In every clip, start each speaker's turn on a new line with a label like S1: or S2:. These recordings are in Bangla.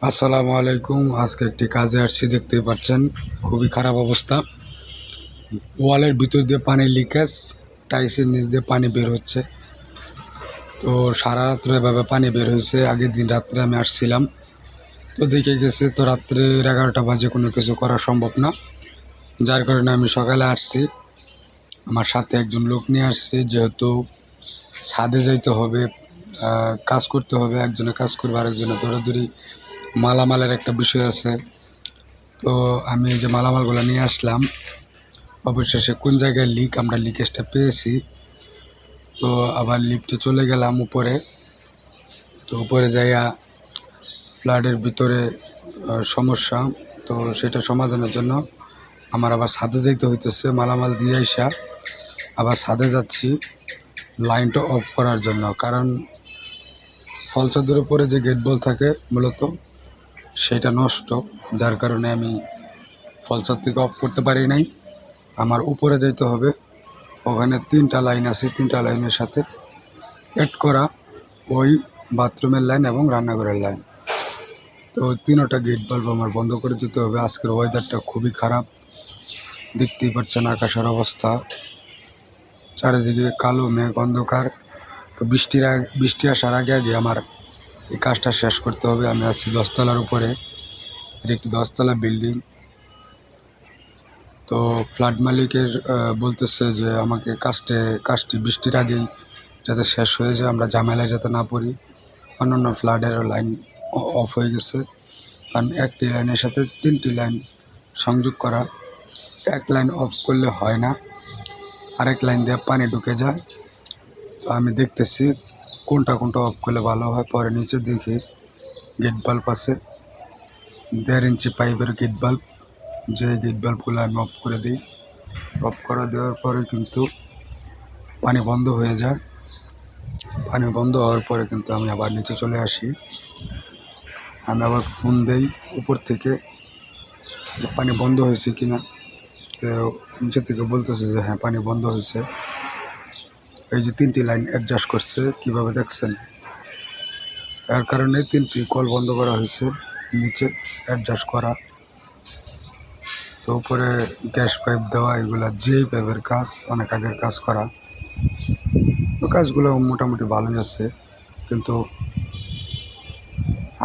S1: আসসালামু আলাইকুম। আজকে একটি কাজে আসছি, দেখতেই পাচ্ছেন খুবই খারাপ অবস্থা। ওয়ালের ভিতর দিয়ে পানি লিকেজ, টাইলসের নিচ দিয়ে পানি বের হচ্ছে। তো সারা রাত্রে এভাবে পানি বের হয়েছে। আগের দিন রাত্রে আমি আসছিলাম, তো দেখে গেছে তো রাত্রে 11টা বাজে কোনো কিছু করা সম্ভব না, যার কারণে আমি সকালে আসছি। আমার সাথে একজন লোক নিয়ে আসছি, যেহেতু ছাদে যাইতে হবে, কাজ করতে হবে। একজনে কাজ করবে, আরেকজনে দৌড়াদৌড়ি, মালামালের একটা বিষয় আছে। তো আমি এই যে মালামালগুলো নিয়ে আসলাম, অবশেষে কোন জায়গায় লিক, আমরা লিকেজটা পেয়েছি। তো আবার লিফটে চলে গেলাম উপরে। তো উপরে যাইয়া ফ্ল্যাটের ভিতরে সমস্যা, তো সেটা সমাধানের জন্য আমার আবার ছাদে যাইতে হইতেছে। মালামাল দিয়ে আইসা আবার ছাদে যাচ্ছি লাইনটা অফ করার জন্য, কারণ ফলছাদের উপরে যে গেট বল থাকে মূলত সেটা নষ্ট, যার কারণে আমি ফলছাদ থেকে অফ করতে পারি নাই। আমার উপরে যেতে হবে, ওখানে 3টা লাইন আছে, 3টা লাইনের সাথে অ্যাড করা ওই বাথরুমের লাইন এবং রান্নাঘরের লাইন। তো 3টা গেট বাল্ব আমার বন্ধ করে দিতে হবে। আজকের ওয়েদারটা খুবই খারাপ, দেখতেই পাচ্ছেন আকাশের অবস্থা, চারিদিকে কালো মেঘ, অন্ধকার। তো বৃষ্টি আসার আগে আগে আমার এই কাজটা শেষ করতে হবে। আমি আছি 10তলার উপরে, এটা একটি 10তলা বিল্ডিং। তো ফ্ল্যাট মালিকের বলতেছে যে আমাকে কাজটি বৃষ্টির আগেই যাতে শেষ হয়ে যায়, আমরা ঝামেলায় যাতে না পড়ি। অন্যান্য ফ্ল্যাটের লাইন অফ হয়ে গেছে, কারণ একটি লাইনের সাথে 3টি লাইন সংযোগ করা। এক লাইন অফ করলে হয় না, আরেক লাইন দিয়ে পানি ঢুকে যায়। তো আমি দেখতেছি কোনটা অফ করলে ভালো হয়। পরে নিচে দেখি গেট বাল্ব আছে, 1.5 ইঞ্চি পাইপের গেট বাল্ব, যে গেট বাল্বগুলো আমি অফ করে দিই। অফ করে দেওয়ার পরে কিন্তু পানি বন্ধ হয়ে যায়। পানি বন্ধ হওয়ার পরে কিন্তু আমি আবার নিচে চলে আসি। আমি আবার ফোন দেই উপর থেকে যে পানি বন্ধ হয়েছে কিনা। তো নিচে থেকে বলতেছে যে হ্যাঁ, পানি বন্ধ হয়েছে। এই যে 3টি লাইন অ্যাডজাস্ট করছে, কিভাবে দেখছেন, এর কারণে 3টি কল বন্ধ করা হয়েছে, নিচে অ্যাডজাস্ট করা। তো উপরে গ্যাস পাইপ দেওয়া, এগুলা যেই পাইপের কাজ, অনেক আগের কাজ করা। তো কাজগুলো মোটামুটি ভালোই আছে, কিন্তু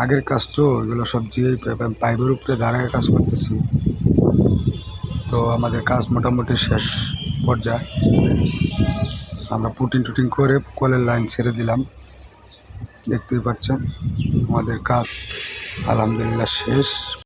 S1: আগের কাজ তো এগুলো সব যেই পাইপের উপরে দাঁড়ায় কাজ করতেছি। তো আমাদের কাজ মোটামুটি শেষ পর্যায়ে, আমরা পুটিং করে কলের লাইন ছেড়ে দিলাম। দেখতেই পাচ্ছেন আমাদের কাজ আলহামদুলিল্লাহ শেষ।